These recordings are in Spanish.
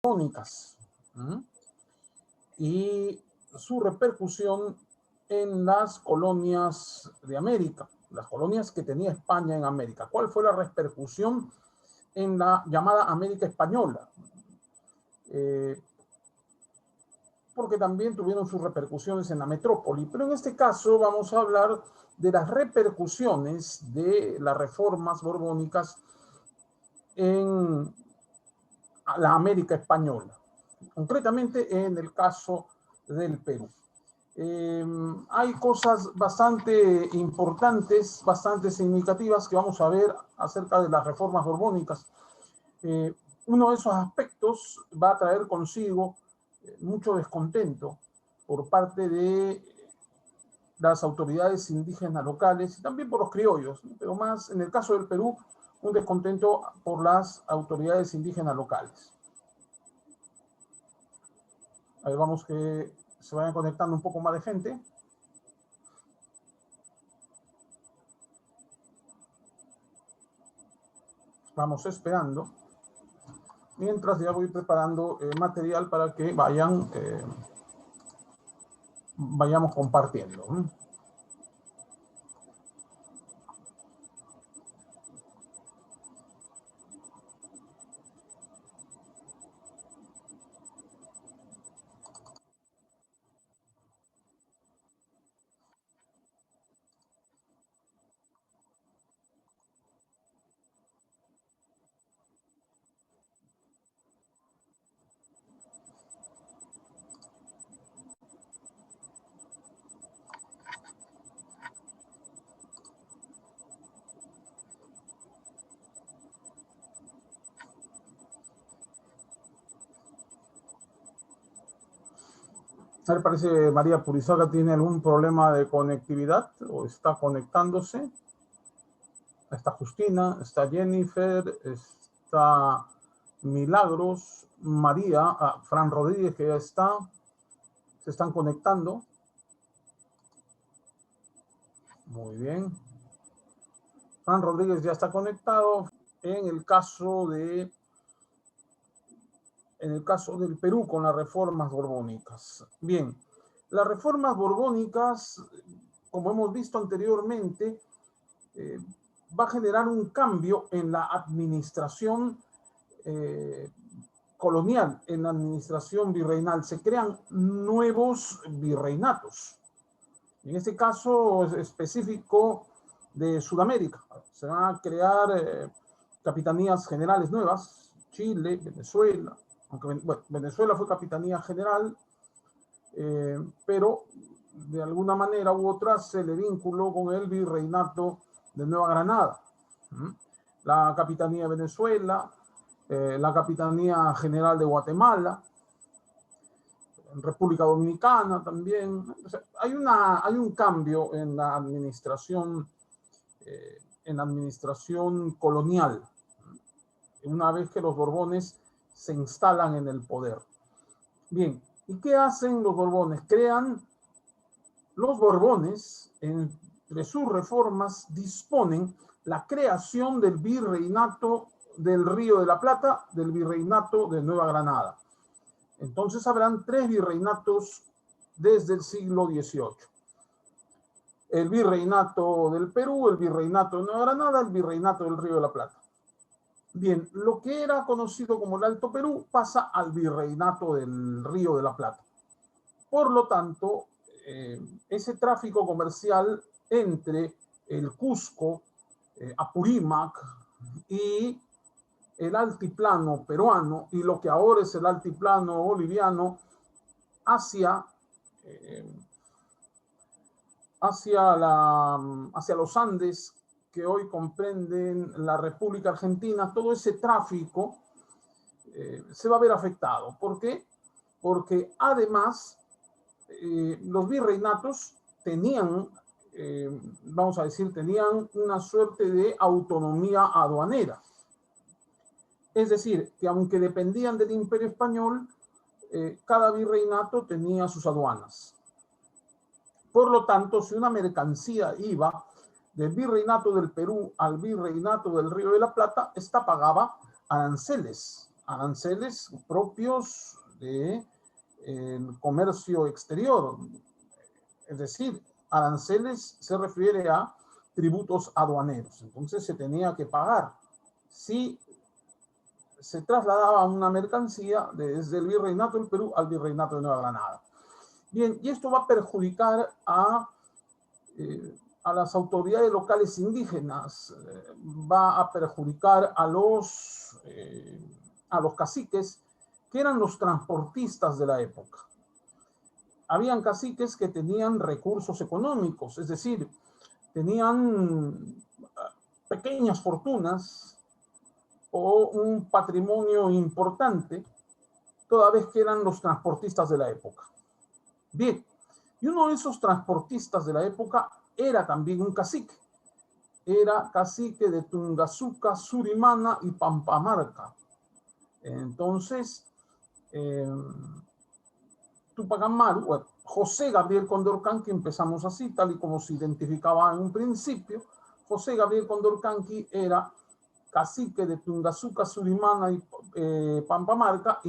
borbónicas y su repercusión en las colonias de América, las colonias que tenía España en América. ¿Cuál fue la repercusión en la llamada América Española? Porque también tuvieron sus repercusiones en la metrópoli, pero en este caso vamos a hablar de las repercusiones de las reformas borbónicas en la América Española, concretamente en el caso del Perú. Hay cosas bastante importantes, bastante significativas que vamos a ver acerca de las reformas borbónicas. Uno de esos aspectos va a traer consigo mucho descontento por parte de las autoridades indígenas locales y también por los criollos, pero más en el caso del Perú, un descontento por las autoridades indígenas locales. Ahí vamos que se vayan conectando un poco más de gente. Vamos esperando. Mientras ya voy preparando material para que vayamos compartiendo. A ver, parece que María Purizaga tiene algún problema de conectividad o está conectándose. Está Justina, está Jennifer, está Milagros, María, Fran Rodríguez, que ya está. Se están conectando. Muy bien. Fran Rodríguez ya está conectado. En el caso del Perú con las reformas borbónicas. Bien, las reformas borbónicas, como hemos visto anteriormente, va a generar un cambio en la administración colonial, en la administración virreinal. Se crean nuevos virreinatos. En este caso específico de Sudamérica, se van a crear capitanías generales nuevas, Chile, Venezuela, aunque bueno, Venezuela fue capitanía general, pero de alguna manera u otra se le vinculó con el virreinato de Nueva Granada. La capitanía de Venezuela, la capitanía general de Guatemala, República Dominicana también. O sea, hay un cambio en la administración colonial, una vez que los Borbones se instalan en el poder. Bien, ¿y qué hacen los Borbones? Los Borbones, entre sus reformas, disponen la creación del virreinato del Río de la Plata, del virreinato de Nueva Granada. Entonces habrán 3 virreinatos desde el siglo XVIII. El virreinato del Perú, el virreinato de Nueva Granada, el virreinato del Río de la Plata. Bien, lo que era conocido como el Alto Perú pasa al virreinato del Río de la Plata. Por lo tanto, ese tráfico comercial entre el Cusco, Apurímac y el altiplano peruano y lo que ahora es el altiplano boliviano hacia los Andes, que hoy comprenden la República Argentina, todo ese tráfico se va a ver afectado. ¿Por qué? Porque además los virreinatos tenían, tenían una suerte de autonomía aduanera. Es decir, que aunque dependían del Imperio Español, cada virreinato tenía sus aduanas. Por lo tanto, si una mercancía iba del virreinato del Perú al virreinato del Río de la Plata, esta pagaba aranceles aranceles propios de comercio exterior. Es decir, aranceles se refiere a tributos aduaneros. Entonces se tenía que pagar si se trasladaba una mercancía desde el Virreinato del Perú al Virreinato de Nueva Granada. Bien, y esto va a perjudicar a las autoridades locales indígenas, va a perjudicar a los caciques, que eran los transportistas de la época. Habían caciques que tenían recursos económicos, es decir, tenían pequeñas fortunas o un patrimonio importante, toda vez que eran los transportistas de la época. Bien, y uno de esos transportistas de la época era también un cacique. Era cacique de Tungazuca, Surimana y Pampamarca. Entonces, Túpac Amaru, bueno, José Gabriel Condorcanqui, empezamos así, tal y como se identificaba en un principio. José Gabriel Condorcanqui era cacique de Tungazuca, Surimana y Pampamarca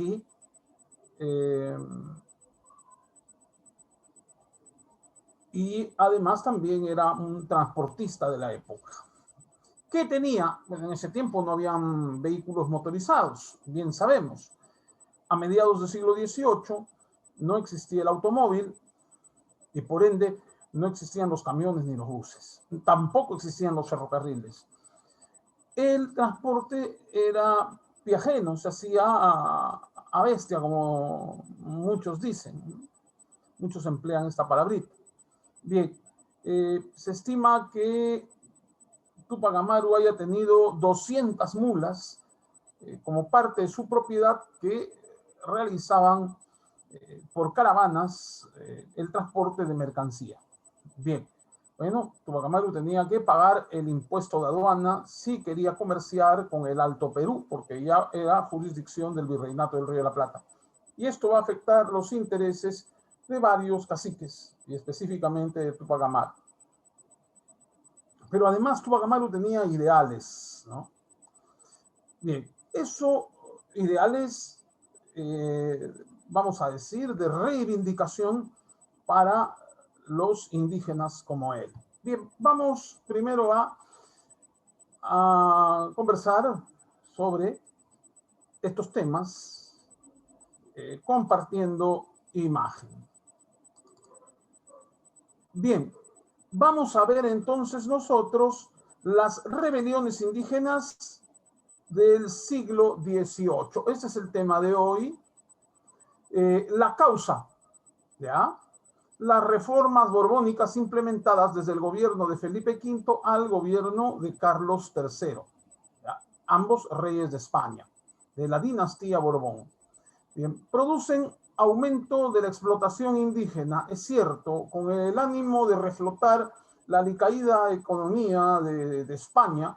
y además también era un transportista de la época. ¿Qué tenía? Bueno, en ese tiempo no habían vehículos motorizados, bien sabemos. A mediados del siglo XVIII no existía el automóvil y por ende no existían los camiones ni los buses. Tampoco existían los ferrocarriles. El transporte era viajero, se hacía a bestia, como muchos dicen. Muchos emplean esta palabrita. Bien, se estima que Túpac Amaru haya tenido 200 mulas como parte de su propiedad que realizaban por caravanas el transporte de mercancía. Bien, bueno, Túpac Amaru tenía que pagar el impuesto de aduana si quería comerciar con el Alto Perú, porque ya era jurisdicción del Virreinato del Río de la Plata. Y esto va a afectar los intereses de varios caciques, y específicamente de Túpac Amaru. Pero además Túpac Amaru tenía ideales, ¿no? Bien, esos ideales, vamos a decir, de reivindicación para los indígenas como él. Bien, vamos primero a conversar sobre estos temas compartiendo imagen. Bien, vamos a ver entonces nosotros las rebeliones indígenas del siglo XVIII. Este es el tema de hoy. La causa, ¿ya? Las reformas borbónicas implementadas desde el gobierno de Felipe V al gobierno de Carlos III, ¿ya? Ambos reyes de España, de la dinastía Borbón. Bien, producen aumento de la explotación indígena, es cierto, con el ánimo de reflotar la alicaída economía de España,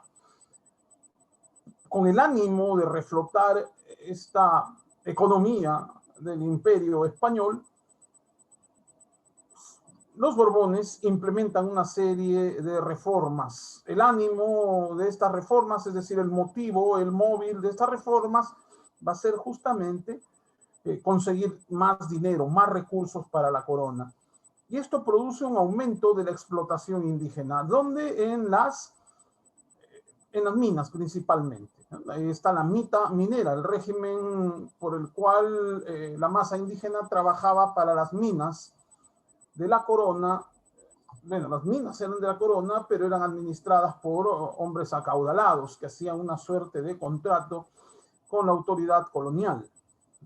con el ánimo de reflotar esta economía del imperio español. Los Borbones implementan una serie de reformas. El ánimo de estas reformas, es decir, el motivo, el móvil de estas reformas, va a ser justamente conseguir más dinero, más recursos para la corona. Y esto produce un aumento de la explotación indígena, donde en las minas principalmente. Ahí está la mita minera, el régimen por el cual la masa indígena trabajaba para las minas de la corona. Bueno, las minas eran de la corona, pero eran administradas por hombres acaudalados que hacían una suerte de contrato con la autoridad colonial.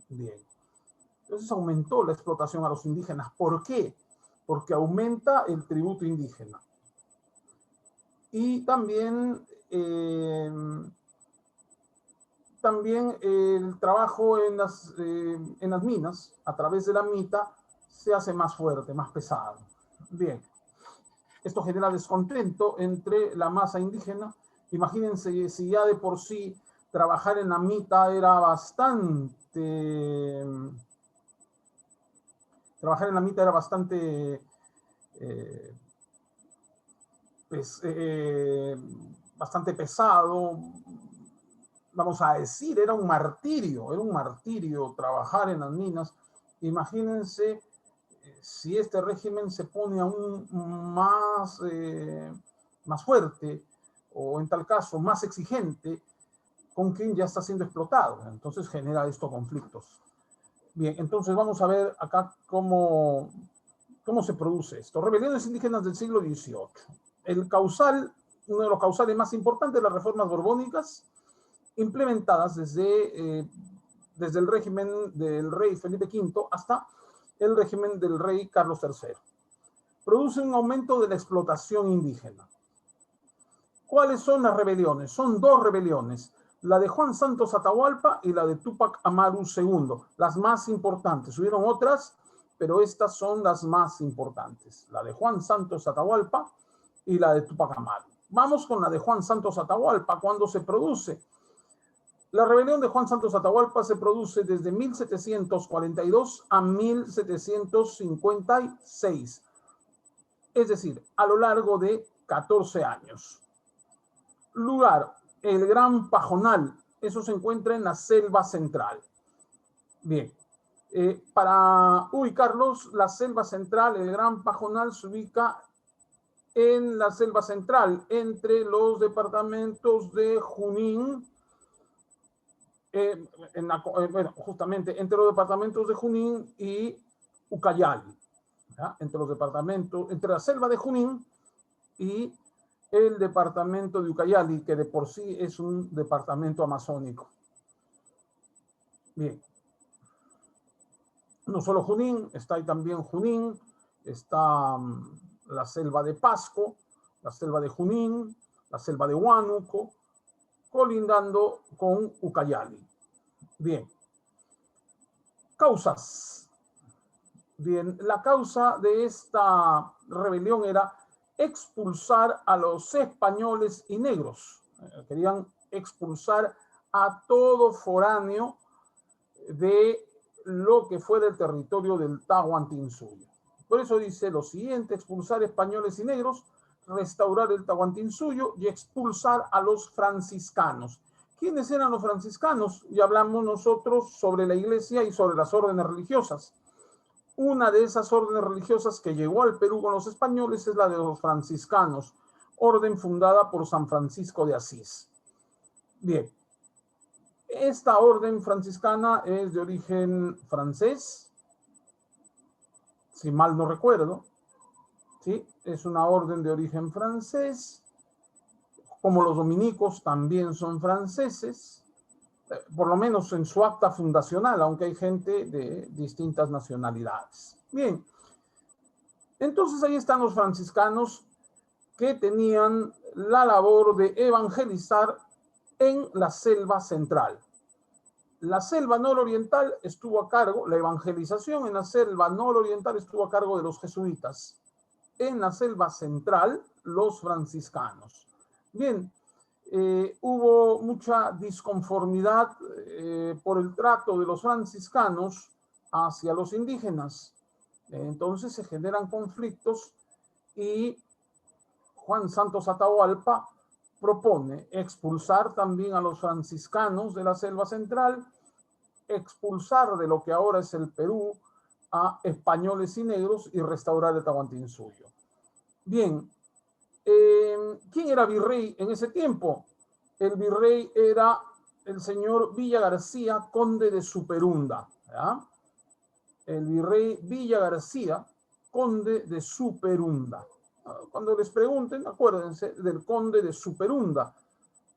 Bien. Entonces aumentó la explotación a los indígenas. ¿Por qué? Porque aumenta el tributo indígena. Y también el trabajo en las minas, a través de la mita, se hace más fuerte, más pesado. Bien, esto genera descontento entre la masa indígena. Imagínense si ya de por sí trabajar en la mita era bastante... Trabajar en la mita era bastante... bastante pesado, vamos a decir, era un martirio trabajar en las minas. Imagínense si este régimen se pone aún más fuerte, o en tal caso más exigente, con quien ya está siendo explotado. Entonces genera estos conflictos. Bien, entonces vamos a ver acá cómo se produce esto. Rebeliones indígenas del siglo XVIII. Uno de los causales más importantes de las reformas borbónicas implementadas desde el régimen del rey Felipe V hasta el régimen del rey Carlos III. Produce un aumento de la explotación indígena. ¿Cuáles son las rebeliones? Son dos rebeliones, la de Juan Santos Atahualpa y la de Túpac Amaru II, las más importantes. Hubieron otras, pero estas son las más importantes, la de Juan Santos Atahualpa y la de Túpac Amaru. Vamos con la de Juan Santos Atahualpa. ¿Cuándo se produce? La rebelión de Juan Santos Atahualpa se produce desde 1742 a 1756, es decir, a lo largo de 14 años. Lugar, el Gran Pajonal, eso se encuentra en la Selva Central. Bien, para ubicarlos, la Selva Central, el Gran Pajonal se ubica en la Selva Central, entre los departamentos de Junín, justamente entre los departamentos de Junín y Ucayali, ¿ya? Entre la selva de Junín y el departamento de Ucayali, que de por sí es un departamento amazónico. Bien. No solo Junín, está ahí también Junín, está la selva de Pasco, la selva de Junín, la selva de Huánuco, colindando con Ucayali. Bien. Causas. Bien, la causa de esta rebelión era expulsar a los españoles y negros. Querían expulsar a todo foráneo de lo que fuera el territorio del Tahuantinsuyo. Por eso dice lo siguiente: expulsar españoles y negros, restaurar el Tahuantinsuyo y expulsar a los franciscanos. ¿Quiénes eran los franciscanos? Ya hablamos nosotros sobre la iglesia y sobre las órdenes religiosas. Una de esas órdenes religiosas que llegó al Perú con los españoles es la de los franciscanos, orden fundada por San Francisco de Asís. Bien, esta orden franciscana es de origen francés, si mal no recuerdo, ¿sí? Es una orden de origen francés, como los dominicos también son franceses, por lo menos en su acta fundacional, aunque hay gente de distintas nacionalidades. Bien, entonces ahí están los franciscanos que tenían la labor de evangelizar en la selva central. La selva nororiental estuvo a cargo, la evangelización en la selva nororiental estuvo a cargo de los jesuitas. En la selva central, los franciscanos. Bien, hubo mucha disconformidad por el trato de los franciscanos hacia los indígenas. Entonces se generan conflictos y Juan Santos Atahualpa propone expulsar también a los franciscanos de la selva central, expulsar de lo que ahora es el Perú a españoles y negros y restaurar el Tahuantinsuyo. Bien, ¿quién era virrey en ese tiempo? El virrey era el señor Villa García, conde de Superunda. ¿Ya? El virrey Villa García, conde de Superunda. Cuando les pregunten, acuérdense del conde de Superunda.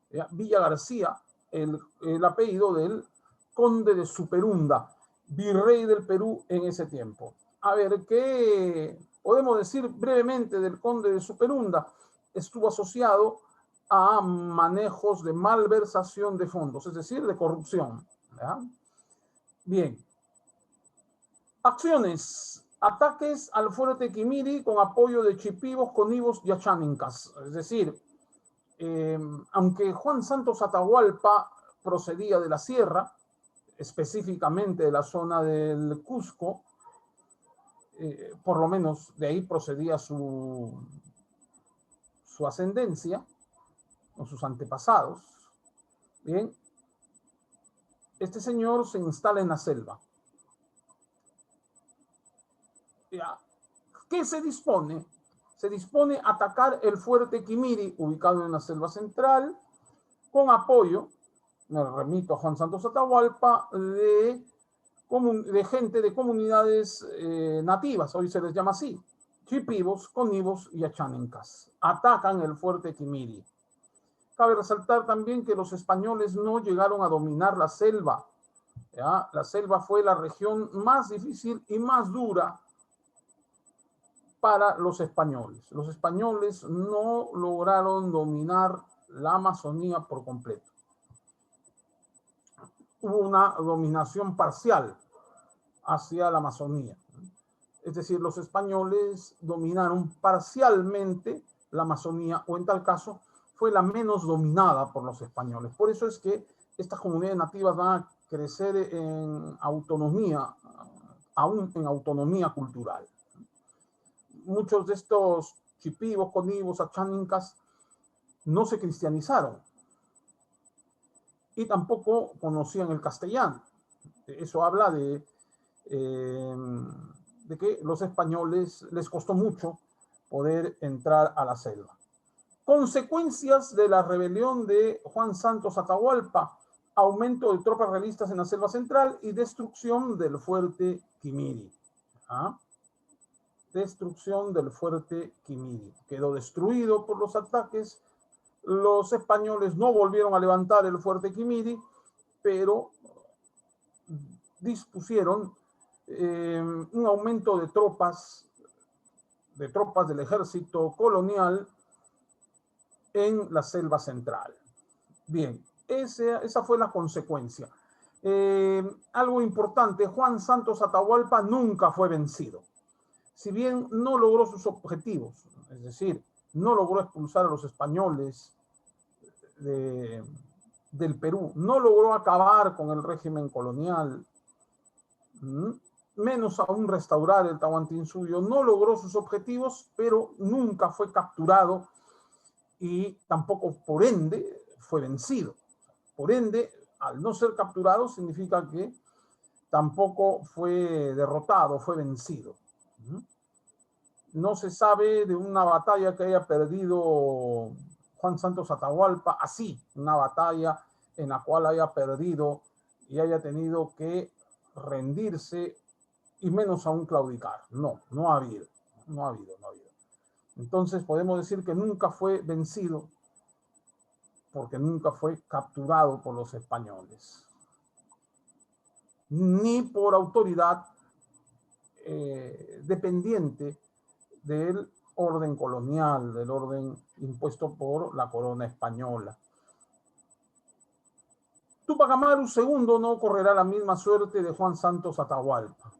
¿Ya? Villa García, el apellido del conde de Superunda, virrey del Perú en ese tiempo. A ver, ¿qué podemos decir brevemente del conde de Superunda? Estuvo asociado a manejos de malversación de fondos, es decir, de corrupción. ¿Ya? Bien. Acciones. Ataques al fuerte Quimiri con apoyo de chipivos, conivos y achaninkas. Es decir, aunque Juan Santos Atahualpa procedía de la sierra, específicamente de la zona del Cusco, por lo menos de ahí procedía su ascendencia o sus antepasados. Bien, Este señor se instala en la selva. ¿Ya? ¿Qué se dispone? Se dispone a atacar el fuerte Quimiri, ubicado en la selva central, con apoyo, me remito a Juan Santos Atahualpa, de gente de comunidades nativas, hoy se les llama así, chipivos, conivos y achanencas. Atacan el fuerte Quimiri. Cabe resaltar también que los españoles no llegaron a dominar la selva. ¿Ya? La selva fue la región más difícil y más dura para los españoles. Los españoles no lograron dominar la Amazonía por completo. Hubo una dominación parcial hacia la Amazonía. Es decir, los españoles dominaron parcialmente la Amazonía, o en tal caso, fue la menos dominada por los españoles. Por eso es que estas comunidades nativas van a crecer en autonomía, aún en autonomía cultural. Muchos de estos chipivos, conivos, achaninkas no se cristianizaron y tampoco conocían el castellano. Eso habla de que los españoles les costó mucho poder entrar a la selva. Consecuencias de la rebelión de Juan Santos Atahualpa: aumento de tropas realistas en la selva central y destrucción del fuerte Quimiri. ¿Ah? Destrucción del fuerte Quimiri. Quedó destruido por los ataques. Los españoles no volvieron a levantar el fuerte Quimiri, pero dispusieron un aumento de tropas del ejército colonial en la selva central. Bien, esa fue la consecuencia. Algo importante: Juan Santos Atahualpa nunca fue vencido. Si bien no logró sus objetivos, es decir, no logró expulsar a los españoles del Perú, no logró acabar con el régimen colonial, menos aún restaurar el Tahuantinsuyo, no logró sus objetivos, pero nunca fue capturado y tampoco, por ende, fue vencido. Por ende, al no ser capturado, significa que tampoco fue derrotado, fue vencido. No se sabe de una batalla que haya perdido Juan Santos Atahualpa, así, una batalla en la cual haya perdido y haya tenido que rendirse y menos aún claudicar. No ha habido. Entonces podemos decir que nunca fue vencido porque nunca fue capturado por los españoles, ni por autoridad dependiente del orden colonial, del orden impuesto por la corona española. Túpac Amaru II no correrá la misma suerte de Juan Santos Atahualpa.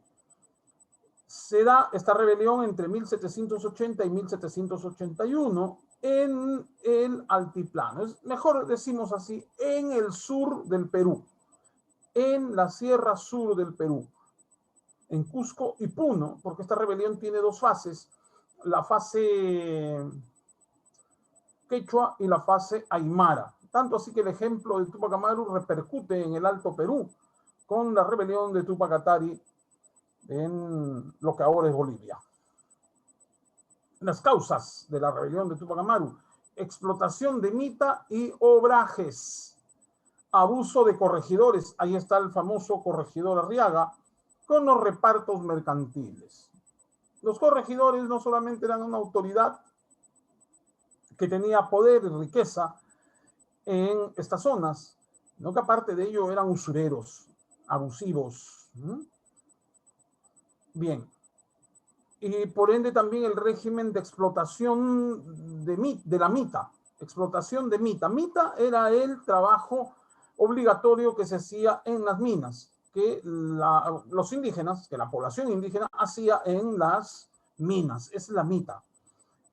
Se da esta rebelión entre 1780 y 1781 en el altiplano, mejor decimos así, en el sur del Perú, en la sierra sur del Perú, en Cusco y Puno, porque esta rebelión tiene dos fases: la fase quechua y la fase aymara. Tanto así que el ejemplo de Túpac Amaru repercute en el Alto Perú con la rebelión de Túpac Katari en lo que ahora es Bolivia. Las causas de la rebelión de Túpac Amaru: explotación de mita y obrajes, abuso de corregidores, ahí está el famoso corregidor Arriaga, con los repartos mercantiles. Los corregidores no solamente eran una autoridad que tenía poder y riqueza en estas zonas, sino que aparte de ello eran usureros, abusivos. Bien. Y por ende también el régimen de explotación de la mita, explotación de mita. Mita era el trabajo obligatorio que se hacía en las minas, que los indígenas, que la población indígena hacía en las minas. Esa es la mita.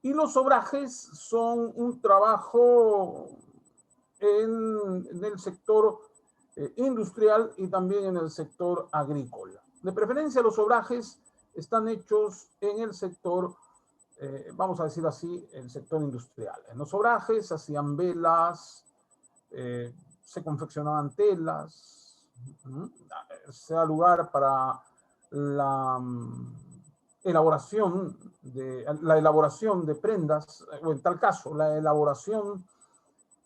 Y los obrajes son un trabajo en el sector industrial y también en el sector agrícola. De preferencia, los obrajes están hechos en el sector, vamos a decir así, el sector industrial. En los obrajes se hacían velas, se confeccionaban telas, sea lugar para la elaboración de prendas, o en tal caso, la elaboración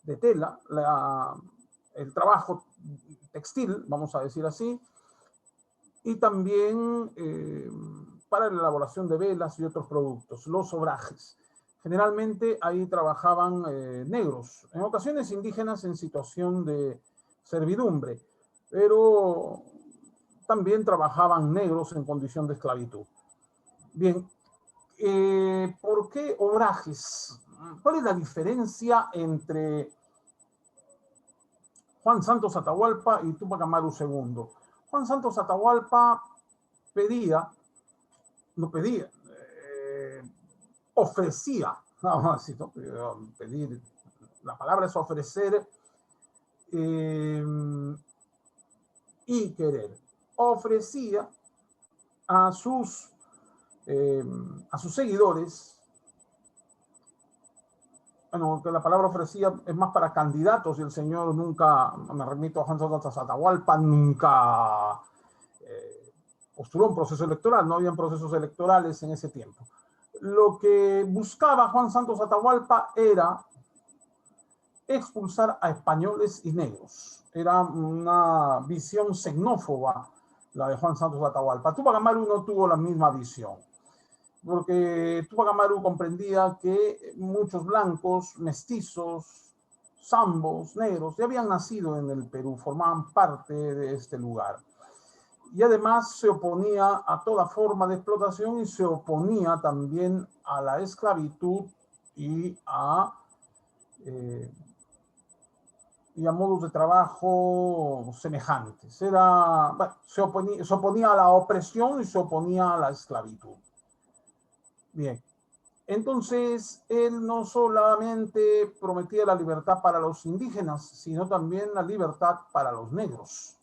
de tela, el trabajo textil, vamos a decir así, y también para la elaboración de velas y otros productos, los obrajes. Generalmente ahí trabajaban negros, en ocasiones indígenas en situación de servidumbre, pero también trabajaban negros en condición de esclavitud. Bien, ¿por qué obrajes? ¿Cuál es la diferencia entre Juan Santos Atahualpa y Túpac Amaru II? Juan Santos Atahualpa ofrecía, no, sí, no, pedir, la palabra es ofrecer y querer. Ofrecía a sus seguidores, bueno, que la palabra ofrecía es más para candidatos, y el señor nunca, me remito a Juan Santos Atahualpa, nunca postuló un proceso electoral, no habían procesos electorales en ese tiempo. Lo que buscaba Juan Santos Atahualpa era expulsar a españoles y negros. Era una visión xenófoba la de Juan Santos Atahualpa. Túpac Amaru no tuvo la misma visión, porque Túpac Amaru comprendía que muchos blancos, mestizos, zambos, negros, ya habían nacido en el Perú, formaban parte de este lugar. Y además se oponía a toda forma de explotación y se oponía también a la esclavitud y a modos de trabajo semejantes. Bueno, se oponía a la opresión y se oponía a la esclavitud. Bien, entonces él no solamente prometía la libertad para los indígenas, sino también la libertad para los negros.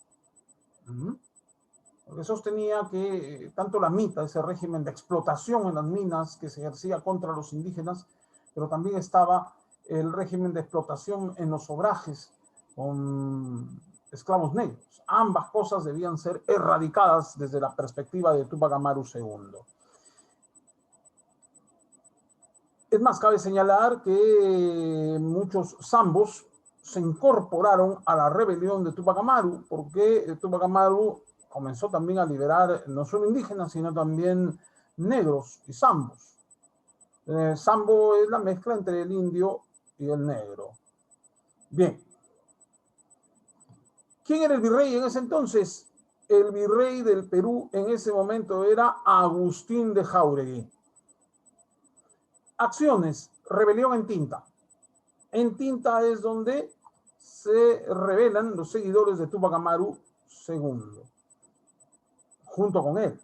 Porque sostenía que tanto la MITA, ese régimen de explotación en las minas que se ejercía contra los indígenas, pero también estaba el régimen de explotación en los obrajes con esclavos negros. Ambas cosas debían ser erradicadas desde la perspectiva de Túpac Amaru II. Es más, cabe señalar que muchos zambos se incorporaron a la rebelión de Túpac Amaru, porque Túpac Amaru comenzó también a liberar no solo indígenas, sino también negros y zambos. Zambo es la mezcla entre el indio y el negro. Bien. ¿Quién era el virrey en ese entonces? El virrey del Perú en ese momento era Agustín de Jáuregui. Acciones, rebelión en Tinta. En Tinta es donde se rebelan los seguidores de Túpac Amaru II, junto con él.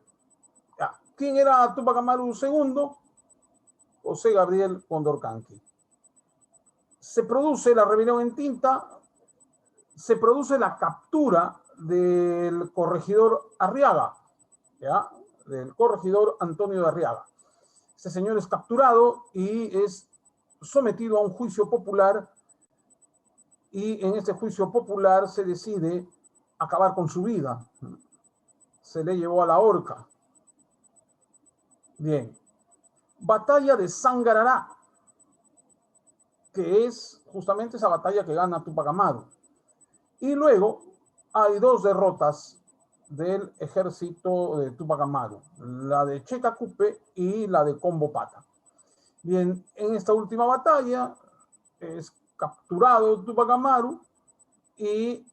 ¿Quién era Túpac Amaru II? José Gabriel Condorcanqui. Se produce la rebelión en Tinta, se produce la captura del corregidor Arriaga, ¿ya? Del corregidor Antonio de Arriaga. Este señor es capturado y es sometido a un juicio popular, y en este juicio popular se decide acabar con su vida. Se le llevó a la horca. Bien. Batalla de Sangarará, que es justamente esa batalla que gana Túpac Amaru. Y luego hay dos derrotas del ejército de Túpac Amaru, la de Checacupe y la de Combo Pata. Bien, en esta última batalla es capturado Túpac Amaru y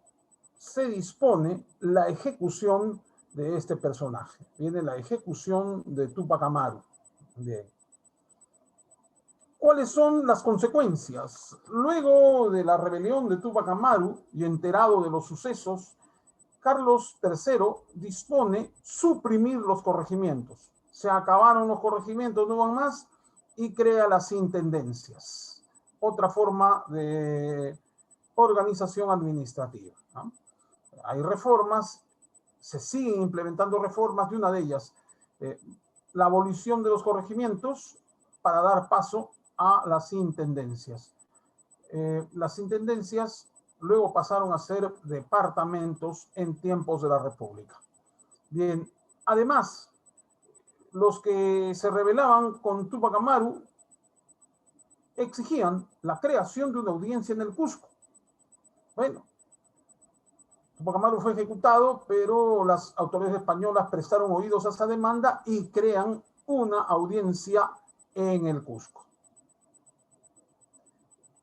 se dispone la ejecución de este personaje. Viene la ejecución de Túpac Amaru. Bien. ¿Cuáles son las consecuencias? Luego de la rebelión de Túpac Amaru y enterado de los sucesos, Carlos III dispone suprimir los corregimientos. Se acabaron los corregimientos, no van más, y crea las intendencias. Otra forma de organización administrativa, ¿no? Hay reformas, se siguen implementando reformas, y una de ellas, la abolición de los corregimientos para dar paso a las intendencias. Las intendencias luego pasaron a ser departamentos en tiempos de la República. Bien, además, los que se rebelaban con Tupac Amaru exigían la creación de una audiencia en el Cusco. Bueno, Tupac Amaru fue ejecutado, pero las autoridades españolas prestaron oídos a esa demanda y crean una audiencia en el Cusco.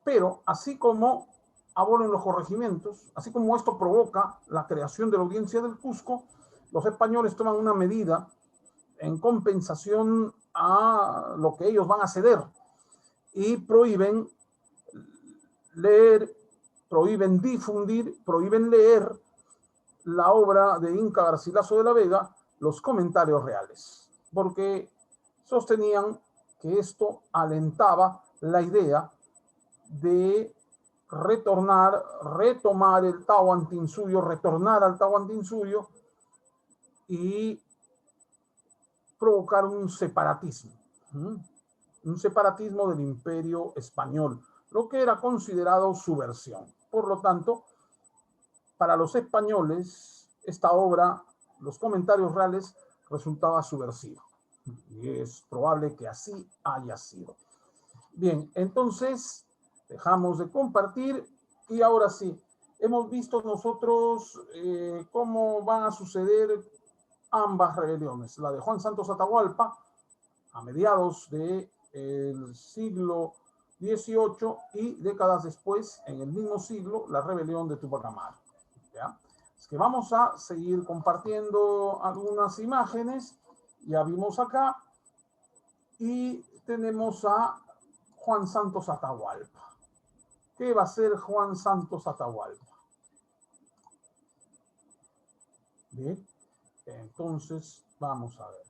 Pero así como abolen los corregimientos, así como esto provoca la creación de la audiencia del Cusco, los españoles toman una medida en compensación a lo que ellos van a ceder y prohíben leer, prohíben difundir, prohíben leer la obra de Inca Garcilaso de la Vega, Los Comentarios Reales, porque sostenían que esto alentaba la idea de retomar el Tahuantinsuyo, retornar al Tahuantinsuyo y provocar un separatismo del imperio español, lo que era considerado subversión. Por lo tanto, para los españoles, esta obra, Los Comentarios Reales, resultaba subversiva. Y es probable que así haya sido. Bien, entonces dejamos de compartir y ahora sí, hemos visto nosotros cómo van a suceder ambas rebeliones. La de Juan Santos Atahualpa, a mediados del siglo XVIII y décadas después, en el mismo siglo, la rebelión de Tupac Amaru. ¿Ya? Es que vamos a seguir compartiendo algunas imágenes. Ya vimos acá y tenemos a Juan Santos Atahualpa. ¿Qué va a ser Juan Santos Atahualpa? Bien, entonces vamos a ver.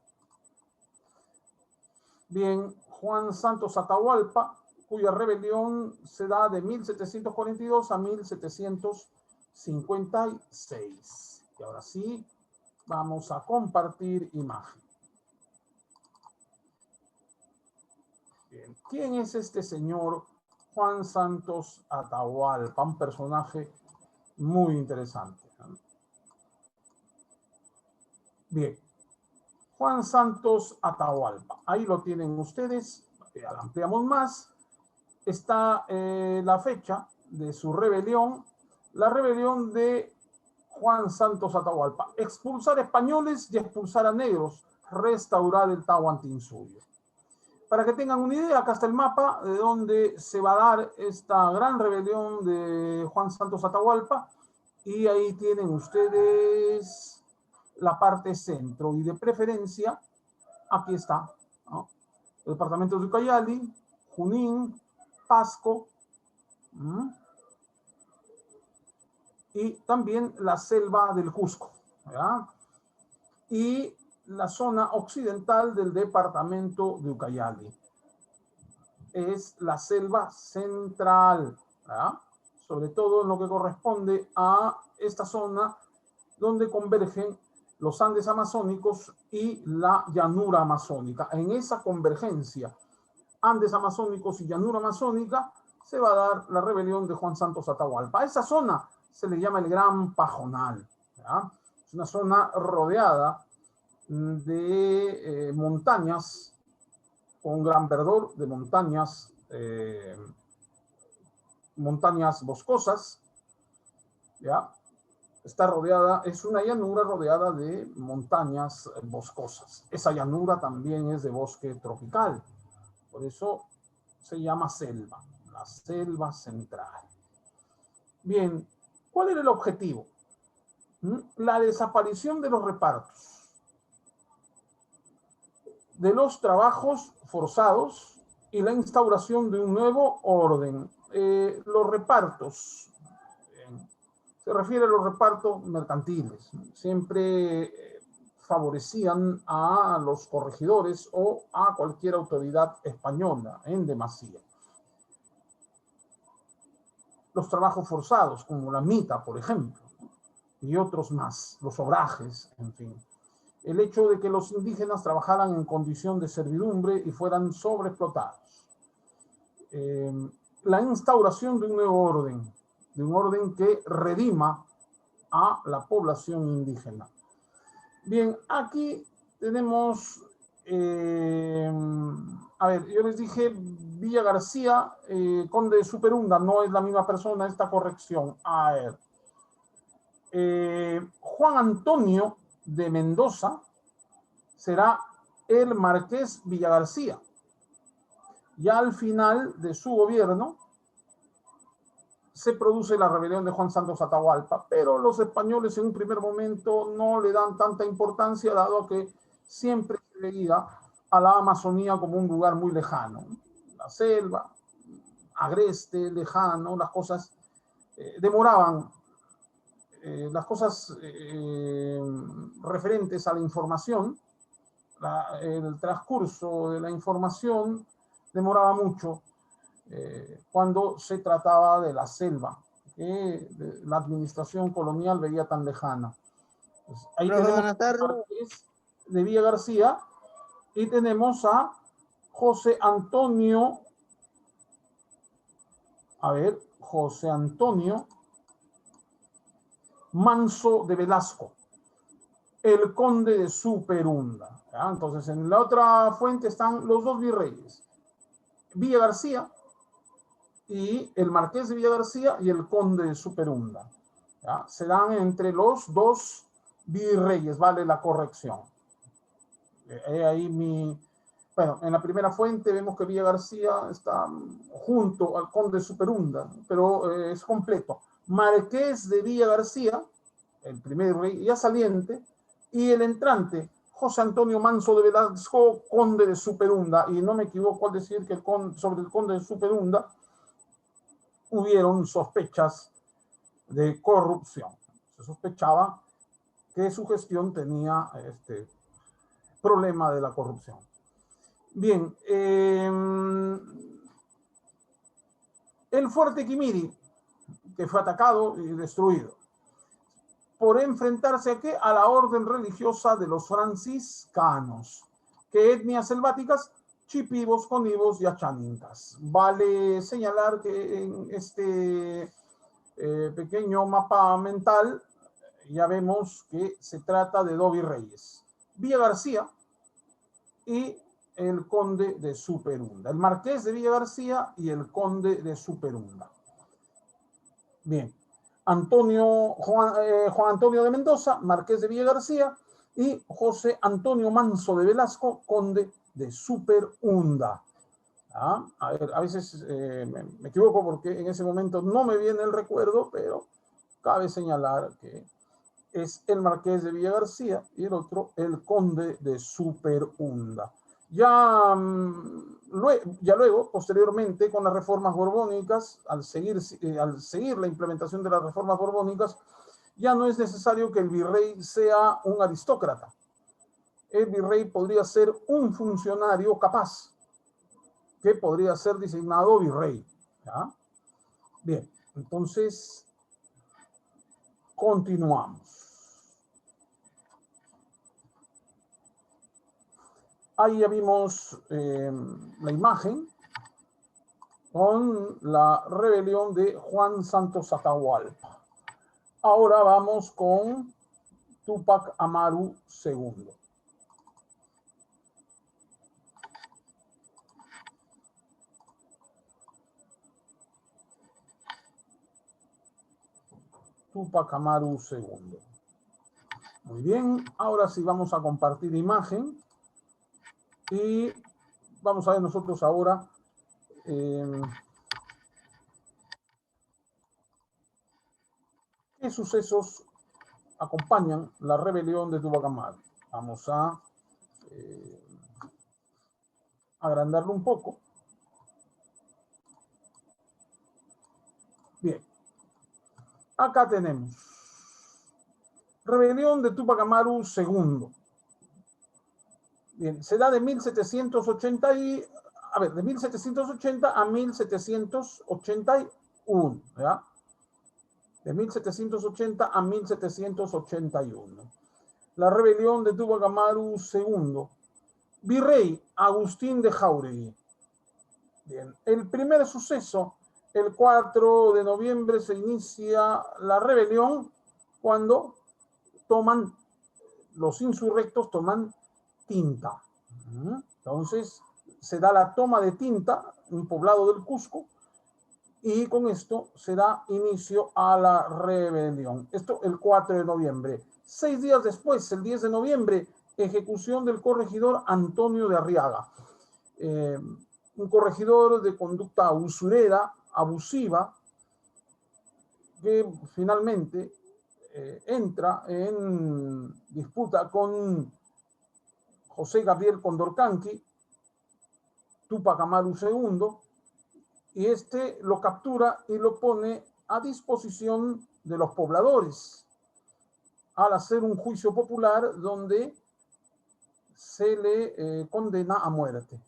Bien, Juan Santos Atahualpa, cuya rebelión se da de 1742 a 1756. Y ahora sí, vamos a compartir imagen. Bien, ¿quién es este señor Juan Santos Atahualpa? Un personaje muy interesante. Bien, Juan Santos Atahualpa. Ahí lo tienen ustedes. Ampliamos más. Está la fecha de su rebelión. La rebelión de Juan Santos Atahualpa. Expulsar españoles y expulsar a negros. Restaurar el Tahuantinsuyo. Para que tengan una idea, acá está el mapa de donde se va a dar esta gran rebelión de Juan Santos Atahualpa. Y ahí tienen ustedes la parte centro y de preferencia, aquí está, ¿no? El departamento de Ucayali, Junín, Pasco, y también la selva del Cusco, ¿ya? Y la zona occidental del departamento de Ucayali. Es la selva central, ¿ya? Sobre todo en lo que corresponde a esta zona donde convergen los Andes amazónicos y la llanura amazónica. En esa convergencia, Andes amazónicos y llanura amazónica, se va a dar la rebelión de Juan Santos Atahualpa. A esa zona se le llama el Gran Pajonal, ¿ya? Es una zona rodeada de montañas, con gran verdor, de montañas boscosas, ¿ya? Está rodeada, es una llanura rodeada de montañas boscosas. Esa llanura también es de bosque tropical, por eso se llama selva, la selva central. Bien, ¿cuál era el objetivo? La desaparición de los repartos, de los trabajos forzados y la instauración de un nuevo orden. Los repartos, se refiere a los repartos mercantiles, siempre favorecían a los corregidores o a cualquier autoridad española en demasía. Los trabajos forzados, como la mita, por ejemplo, y otros más, los obrajes, en fin. El hecho de que los indígenas trabajaran en condición de servidumbre y fueran sobreexplotados. La instauración de un nuevo orden. de un orden que redima a la población indígena. Bien, aquí tenemos, a ver, yo les dije Villa García, conde de Superunda, no es la misma persona, esta corrección. A ver, Juan Antonio de Mendoza será el marqués Villa García. Ya al final de su gobierno se produce la rebelión de Juan Santos Atahualpa, pero los españoles en un primer momento no le dan tanta importancia, dado que siempre se veía a la Amazonía como un lugar muy lejano. La selva, agreste, lejano, las cosas demoraban, las cosas referentes a la información, el transcurso de la información demoraba mucho cuando se trataba de la selva, que la administración colonial veía tan lejana. Pues ahí Profe, tenemos buenas tardes. de Villa García y tenemos a José Antonio, José Antonio Manso de Velasco, el conde de Superunda. ¿Ya? Entonces, en la otra fuente están los dos virreyes, Villa García y el marqués de Villa García y el conde de Superunda. ¿Ya? Se dan entre los dos virreyes, vale la corrección. Bueno, en la primera fuente vemos que Villa García está junto al conde de Superunda, pero es completo. Marqués de Villa García, el primer rey ya saliente, y el entrante, José Antonio Manso de Velasco, conde de Superunda. Y no me equivoco al decir que sobre el conde de Superunda hubieron sospechas de corrupción. Se sospechaba que su gestión tenía este problema de la corrupción. Bien, el fuerte Quimiri, que fue atacado y destruido, por enfrentarse a la orden religiosa de los franciscanos, que etnias selváticas, chipivos, conivos y achanintas. Vale señalar que en este pequeño mapa mental ya vemos que se trata de dos virreyes, Villa García y el conde de Superunda, el marqués de Villa García y el conde de Superunda. Bien, Juan Antonio de Mendoza, marqués de Villa García, y José Antonio Manso de Velasco, conde de Superunda. ¿Ah? A ver, a veces me equivoco porque en ese momento no me viene el recuerdo, pero cabe señalar que es el marqués de Villa García y el otro el conde de Superunda. Ya luego, posteriormente, con las reformas borbónicas, al seguir la implementación de las reformas borbónicas, ya no es necesario que el virrey sea un aristócrata. El virrey podría ser un funcionario capaz, que podría ser designado virrey. ¿Ya? Bien, entonces continuamos. Ahí ya vimos la imagen con la rebelión de Juan Santos Atahualpa. Ahora vamos con Túpac Amaru II. Túpac Amaru II. Muy bien, ahora sí vamos a compartir imagen y vamos a ver nosotros ahora qué sucesos acompañan la rebelión de Túpac Amaru. Vamos a agrandarlo un poco. Bien, acá tenemos rebelión de Túpac Amaru II. Bien, se da de 1780 de 1780 a 1781, ¿ya? De 1780 a 1781. La rebelión de Túpac Amaru II. Virrey Agustín de Jáuregui. Bien, el primer suceso El 4 de noviembre se inicia la rebelión cuando los insurrectos toman Tinta. Entonces se da la toma de Tinta, un poblado del Cusco, y con esto se da inicio a la rebelión. Esto el 4 de noviembre. 6 días después, el 10 de noviembre, ejecución del corregidor Antonio de Arriaga. Un corregidor de conducta usurera, abusiva, que finalmente entra en disputa con José Gabriel Condorcanqui, Túpac Amaru II, y este lo captura y lo pone a disposición de los pobladores al hacer un juicio popular donde se le condena a muerte.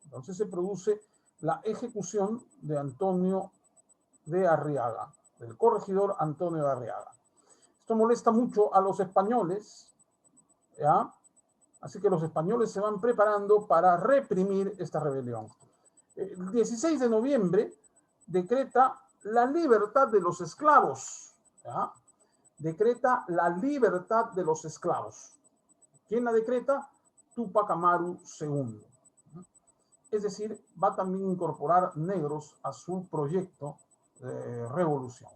Entonces se produce la ejecución de Antonio de Arriaga, del corregidor Antonio de Arriaga. Esto molesta mucho a los españoles, ¿ya? Así que los españoles se van preparando para reprimir esta rebelión. El 16 de noviembre decreta la libertad de los esclavos, ¿ya? Decreta la libertad de los esclavos. ¿Quién la decreta? Túpac Amaru II. Es decir, va también a incorporar negros a su proyecto de revolución.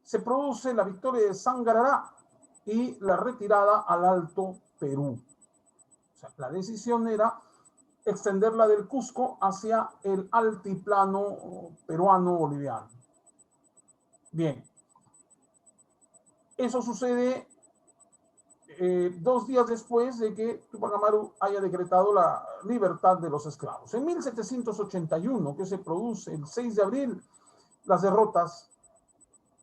Se produce la victoria de Sangarará y la retirada al Alto Perú. O sea, la decisión era extenderla del Cusco hacia el altiplano peruano-boliviano. Bien, eso sucede 2 días después de que Túpac Amaru haya decretado la libertad de los esclavos. En 1781, que se produce el 6 de abril, las derrotas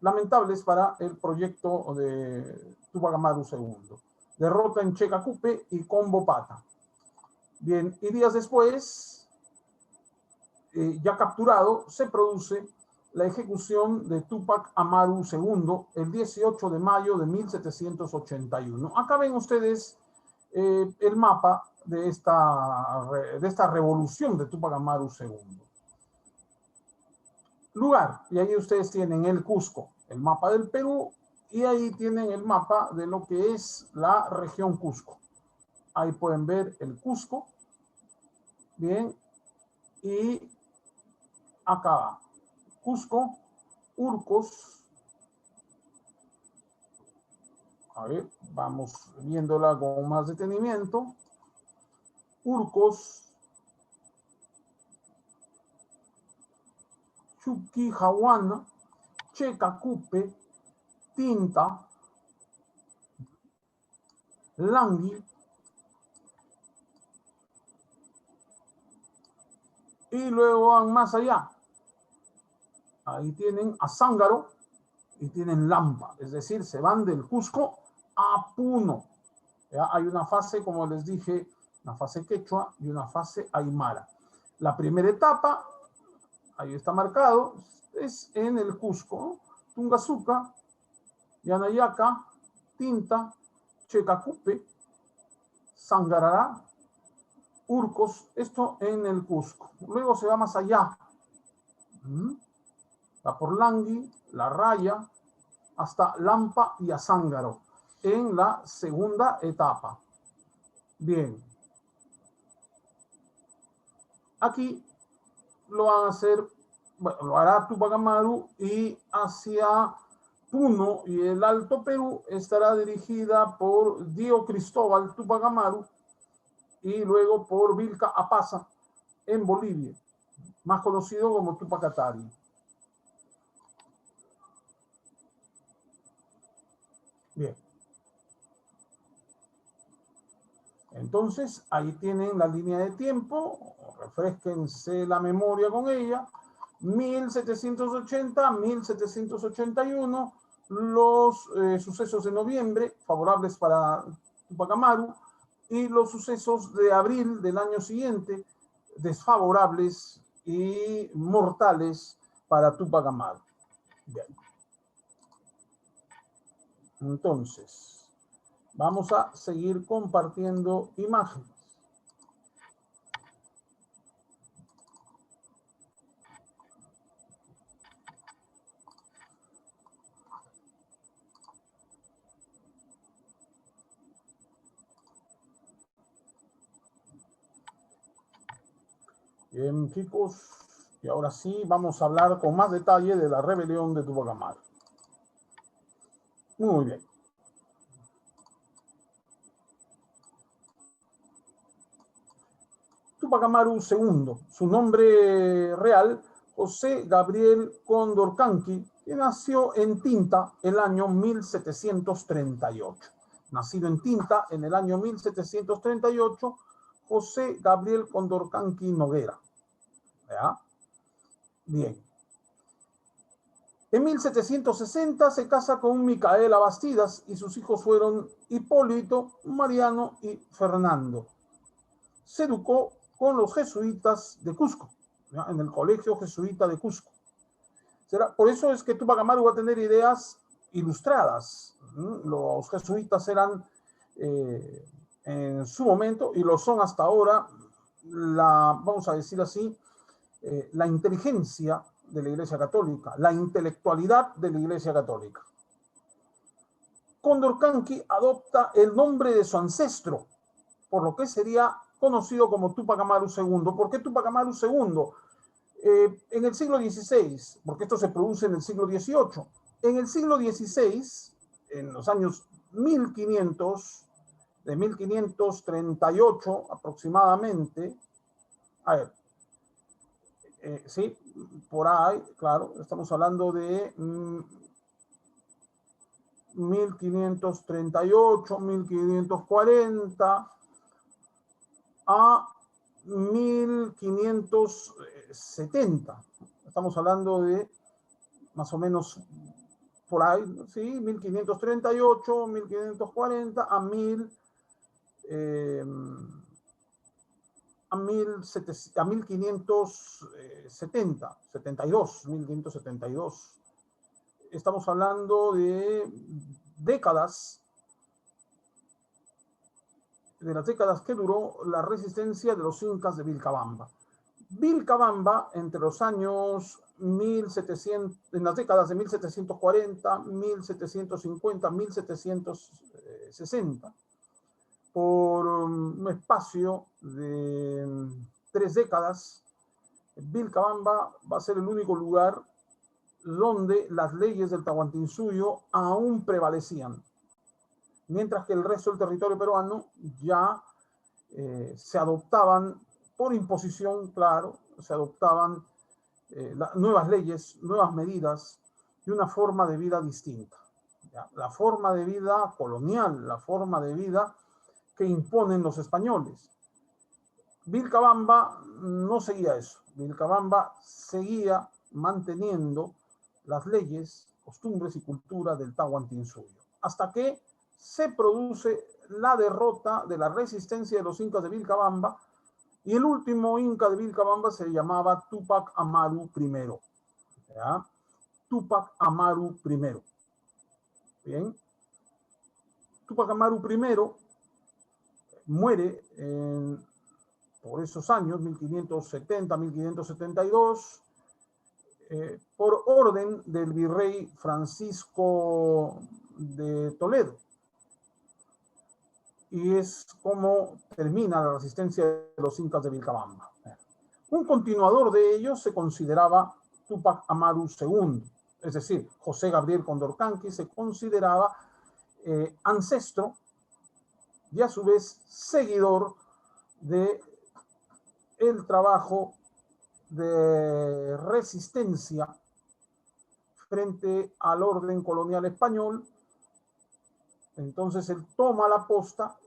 lamentables para el proyecto de Túpac Amaru II. Derrota en Checacupe y Combopata. Bien, y días después, ya capturado, se produce la ejecución de Túpac Amaru II el 18 de mayo de 1781. Acá ven ustedes el mapa de esta revolución de Túpac Amaru II. Lugar, y ahí ustedes tienen el Cusco, el mapa del Perú, y ahí tienen el mapa de lo que es la región Cusco. Ahí pueden ver el Cusco, bien, y acá, Cusco, Urcos. A ver, vamos viéndola con más detenimiento. Urcos, Chuquijahuana, Checacupe, Tinta, Langui, y luego van más allá. Ahí tienen a Zángaro y tienen Lampa, es decir, se van del Cusco a Puno. ¿Ya? Hay una fase, como les dije, una fase quechua y una fase aymara. La primera etapa, ahí está marcado, es en el Cusco, Tungazuca, Yanayaca, Tinta, Checacupe, Sangarará, Urcos, esto en el Cusco. Luego se va más allá, va por Langui, La Raya, hasta Lampa y Azángaro, en la segunda etapa. Bien. Aquí lo van a hacer, bueno, lo hará Túpac Amaru, y hacia Puno y el Alto Perú estará dirigida por Dio Cristóbal Túpac Amaru y luego por Vilca Apaza en Bolivia, más conocido como Túpac Katari. Bien. Entonces, ahí tienen la línea de tiempo, refresquense la memoria con ella. 1780, 1781, los sucesos de noviembre, favorables para Túpac Amaru, y los sucesos de abril del año siguiente, desfavorables y mortales para Túpac Amaru. Bien. Entonces, vamos a seguir compartiendo imágenes. Bien, chicos, y ahora sí vamos a hablar con más detalle de la rebelión de Tupac Amaru. Muy bien. Tupac Amaru II, su nombre real, José Gabriel Condorcanqui, que nació en Tinta el año 1738. Nacido en Tinta en el año 1738, José Gabriel Condorcanqui Noguera. ¿Ya? Bien. En 1760 se casa con Micaela Bastidas y sus hijos fueron Hipólito, Mariano y Fernando. Se educó con los jesuitas de Cusco, ¿ya? En el Colegio Jesuita de Cusco. Por eso es que Tupac Amaru va a tener ideas ilustradas. Los jesuitas eran en su momento, y lo son hasta ahora, vamos a decir así, la inteligencia de la Iglesia Católica, la intelectualidad de la Iglesia Católica. Condorcanqui adopta el nombre de su ancestro, por lo que sería conocido como Tupac Amaru II. ¿Por qué Tupac Amaru II? En el siglo XVI, porque esto se produce en el siglo XVIII. En el siglo XVI, en los años 1500, de 1538 aproximadamente, a ver, sí, por ahí, claro, estamos hablando de 1538, 1540 a 1570. Estamos hablando de más o menos por ahí, ¿sí? 1538, 1540 a 1570, 1572. Estamos hablando de décadas, de las décadas que duró la resistencia de los incas de Vilcabamba. Vilcabamba, entre los años 1700, en las décadas de 1740, 1750, 1760, por un espacio de 3 décadas, Vilcabamba va a ser el único lugar donde las leyes del Tahuantinsuyo aún prevalecían, mientras que el resto del territorio peruano ya se adoptaban por imposición, claro, se adoptaban nuevas leyes, nuevas medidas y una forma de vida distinta. ¿Ya? La forma de vida colonial, la forma de vida que imponen los españoles. Vilcabamba no seguía eso. Vilcabamba seguía manteniendo las leyes, costumbres y cultura del Tahuantinsuyo, hasta que se produce la derrota de la resistencia de los incas de Vilcabamba, y el último inca de Vilcabamba se llamaba Tupac Amaru I. ¿Ya? Tupac Amaru I. Bien. Tupac Amaru I muere por esos años, 1570, 1572, por orden del virrey Francisco de Toledo. Y es como termina la resistencia de los incas de Vilcabamba. Un continuador de ellos se consideraba Tupac Amaru II, es decir, José Gabriel Condorcanqui se consideraba ancestro y a su vez seguidor de el trabajo de resistencia frente al orden colonial español. Entonces él toma la posta,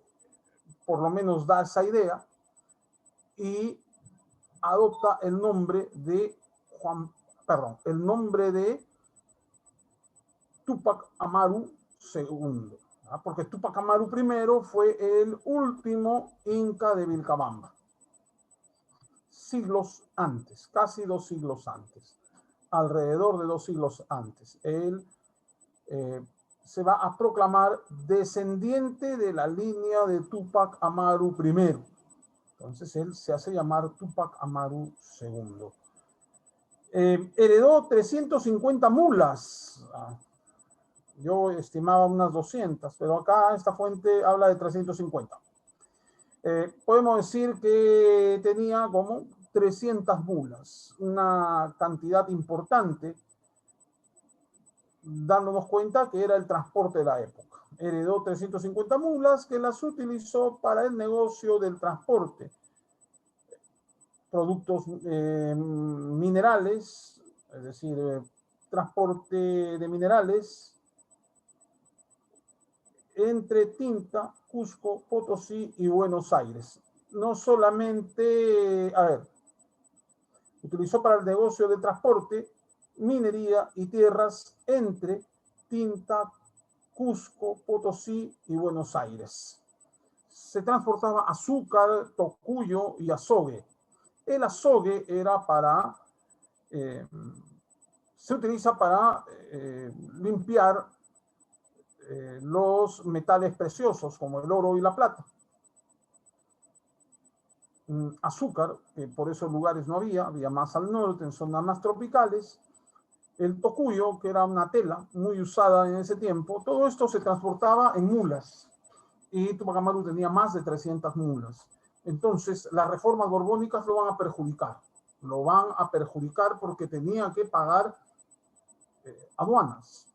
por lo menos da esa idea, y adopta el nombre de el nombre de Tupac Amaru II, ¿no? Porque Tupac Amaru I fue el último inca de Vilcabamba, siglos antes, casi 2 siglos antes, alrededor de 2 siglos antes. Él se va a proclamar descendiente de la línea de Tupac Amaru I. Entonces él se hace llamar Tupac Amaru II. Heredó 350 mulas. Yo estimaba unas 200, pero acá esta fuente habla de 350. Podemos decir que tenía como 300 mulas, una cantidad importante, dándonos cuenta que era el transporte de la época. Heredó 350 mulas que las utilizó para el negocio del transporte. Productos minerales, es decir, transporte de minerales entre Tinta, Cusco, Potosí y Buenos Aires. No solamente, utilizó para el negocio de transporte, minería y tierras entre Tinta, Cusco, Potosí y Buenos Aires. Se transportaba azúcar, tocuyo y azogue. El azogue era se utiliza para limpiar los metales preciosos como el oro y la plata. Azúcar, que por esos lugares no había más al norte, en zonas más tropicales. El tocuyo, que era una tela muy usada en ese tiempo. Todo esto se transportaba en mulas y Tupac Amaru tenía más de 300 mulas. Entonces, las reformas borbónicas lo van a perjudicar. Lo van a perjudicar porque tenía que pagar aduanas.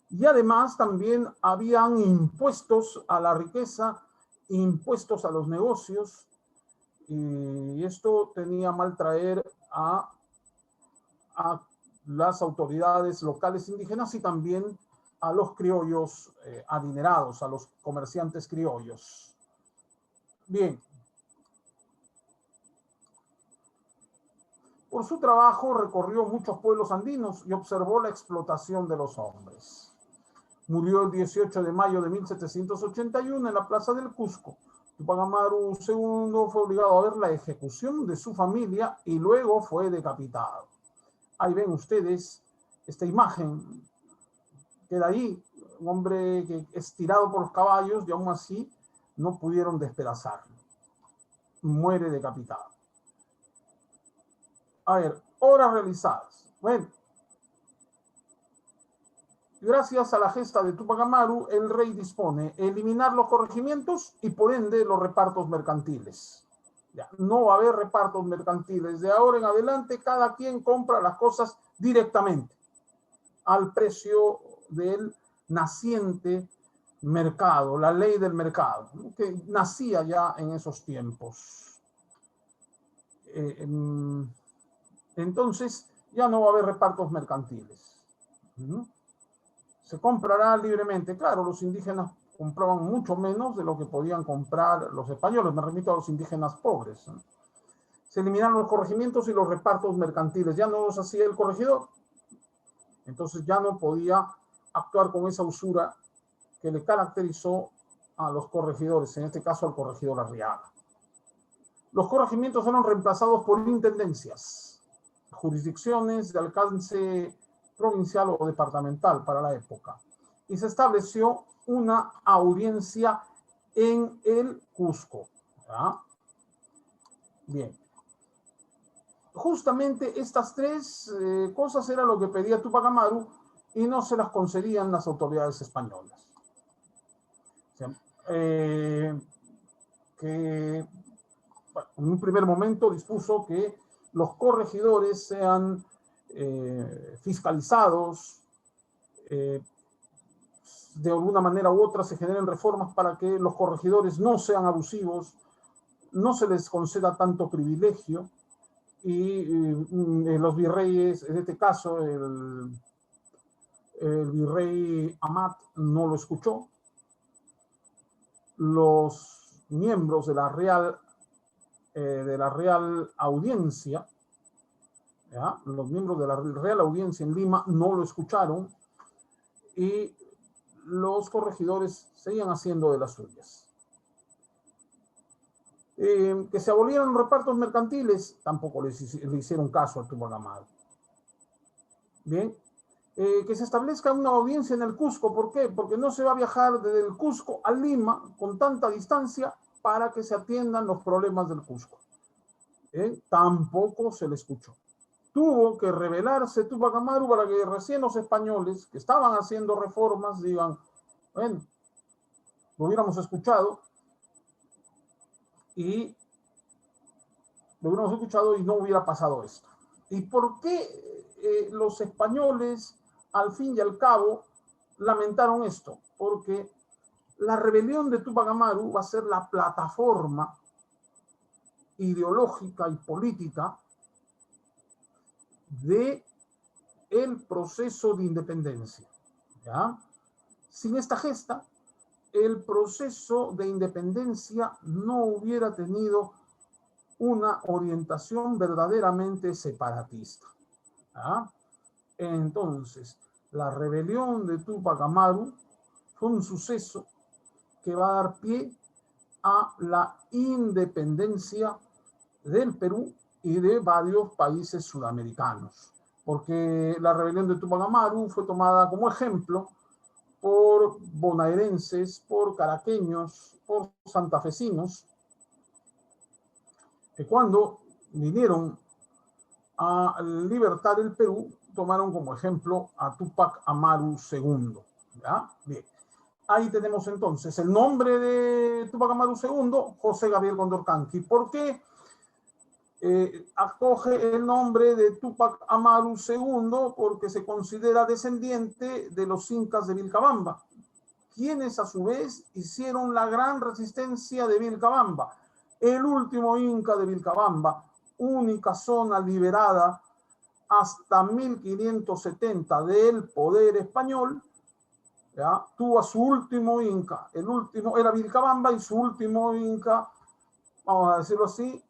Y además también habían impuestos a la riqueza, impuestos a los negocios, y esto tenía mal traer a las autoridades locales indígenas y también a los criollos adinerados, a los comerciantes criollos. Bien. Por su trabajo recorrió muchos pueblos andinos y observó la explotación de los hombres. Murió el 18 de mayo de 1781 en la plaza del Cusco. Tupac Amaru II fue obligado a ver la ejecución de su familia y luego fue decapitado. Ahí ven ustedes esta imagen. Queda ahí, un hombre que es tirado por los caballos y aún así no pudieron despedazarlo. Muere decapitado. A ver, obras realizadas. Bueno, gracias a la gesta de Tupac Amaru, el rey dispone eliminar los corregimientos y por ende los repartos mercantiles. Ya, no va a haber repartos mercantiles. De ahora en adelante, cada quien compra las cosas directamente al precio del naciente mercado, la ley del mercado, que nacía ya en esos tiempos. Entonces, ya no va a haber repartos mercantiles. Se comprará libremente. Claro, los indígenas compraban mucho menos de lo que podían comprar los españoles. Me remito a los indígenas pobres. Se eliminaron los corregimientos y los repartos mercantiles. Ya no los hacía el corregidor. Entonces ya no podía actuar con esa usura que le caracterizó a los corregidores, en este caso al corregidor Arriaga. Los corregimientos fueron reemplazados por intendencias, jurisdicciones de alcance provincial o departamental para la época. Y se estableció una audiencia en el Cusco. ¿Ya? Bien. Justamente estas tres cosas era lo que pedía Tupac Amaru y no se las concedían las autoridades españolas. O sea, que bueno, en un primer momento dispuso que los corregidores sean fiscalizados, de alguna manera u otra se generen reformas para que los corregidores no sean abusivos, no se les conceda tanto privilegio y los virreyes, en este caso el virrey Amat no lo escuchó. Los miembros de la Real Audiencia, ¿ya? Los miembros de la Real Audiencia en Lima no lo escucharon y los corregidores seguían haciendo de las suyas. Que se abolieran los repartos mercantiles, tampoco le hicieron caso a Tupac Amaru. Bien, que se establezca una audiencia en el Cusco, ¿por qué? Porque no se va a viajar desde el Cusco a Lima con tanta distancia para que se atiendan los problemas del Cusco. Tampoco se le escuchó. Tuvo que rebelarse Tupac Amaru para que recién los españoles que estaban haciendo reformas digan, bueno, lo hubiéramos escuchado y lo hubiéramos escuchado y no hubiera pasado esto. ¿Y por qué los españoles, al fin y al cabo, lamentaron esto? Porque la rebelión de Túpac Amaru va a ser la plataforma ideológica y política de el proceso de independencia. ¿Ya? Sin esta gesta, el proceso de independencia no hubiera tenido una orientación verdaderamente separatista. ¿Ya? Entonces, la rebelión de Túpac Amaru fue un suceso que va a dar pie a la independencia del Perú y de varios países sudamericanos, porque la rebelión de Túpac Amaru fue tomada como ejemplo por bonaerenses, por caraqueños, por santafesinos, que cuando vinieron a libertar el Perú, tomaron como ejemplo a Túpac Amaru II. ¿Ya? Bien. Ahí tenemos entonces el nombre de Túpac Amaru II, José Gabriel Condorcanqui. ¿Por qué acoge el nombre de Túpac Amaru II? Porque se considera descendiente de los incas de Vilcabamba, quienes a su vez hicieron la gran resistencia de Vilcabamba, el último inca de Vilcabamba, única zona liberada hasta 1570 del poder español. ¿Ya? Tuvo a su último inca, el último era Vilcabamba y su último inca, vamos a decirlo así,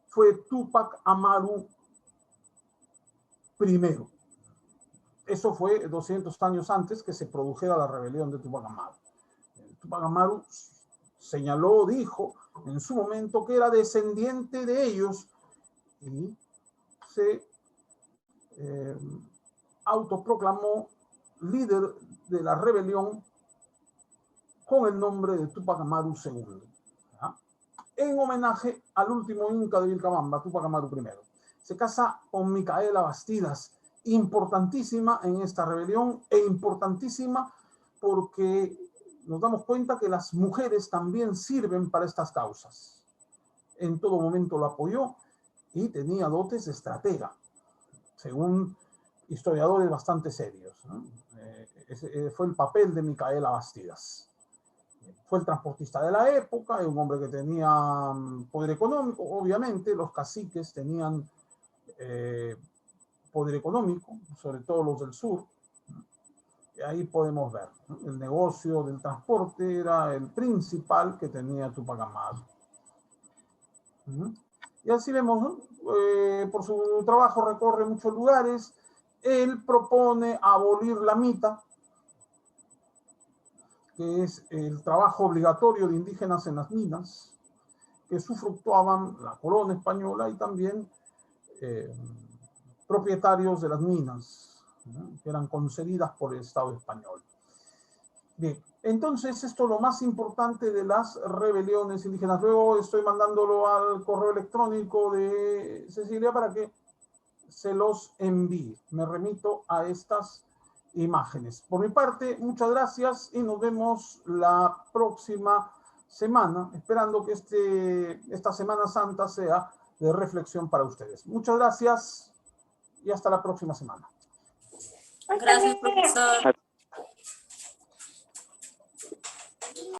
fue Túpac Amaru I. Eso fue 200 años antes que se produjera la rebelión de Túpac Amaru. Túpac Amaru señaló, dijo en su momento que era descendiente de ellos y se autoproclamó líder de la rebelión con el nombre de Túpac Amaru II, ¿ya? En homenaje al último inca de Vilcabamba, Túpac Amaru I. Se casa con Micaela Bastidas, importantísima en esta rebelión e importantísima porque nos damos cuenta que las mujeres también sirven para estas causas. En todo momento lo apoyó y tenía dotes de estratega, según historiadores bastante serios, ¿no? Ese fue el papel de Micaela Bastidas. Fue el transportista de la época, un hombre que tenía poder económico. Obviamente los caciques tenían poder económico, sobre todo los del sur. Y ahí podemos ver, ¿no? El negocio del transporte era el principal que tenía Túpac Amaru. Y así vemos, ¿no? Por su trabajo recorre muchos lugares. Él propone abolir la mita, que es el trabajo obligatorio de indígenas en las minas, que sufructuaban la corona española y también propietarios de las minas, ¿no? Que eran concedidas por el Estado español. Bien, entonces esto es lo más importante de las rebeliones indígenas. Luego estoy mandándolo al correo electrónico de Cecilia para que se los envíe. Me remito a estas imágenes. Por mi parte, muchas gracias y nos vemos la próxima semana, esperando que esta Semana Santa sea de reflexión para ustedes. Muchas gracias y hasta la próxima semana. Gracias, profesor.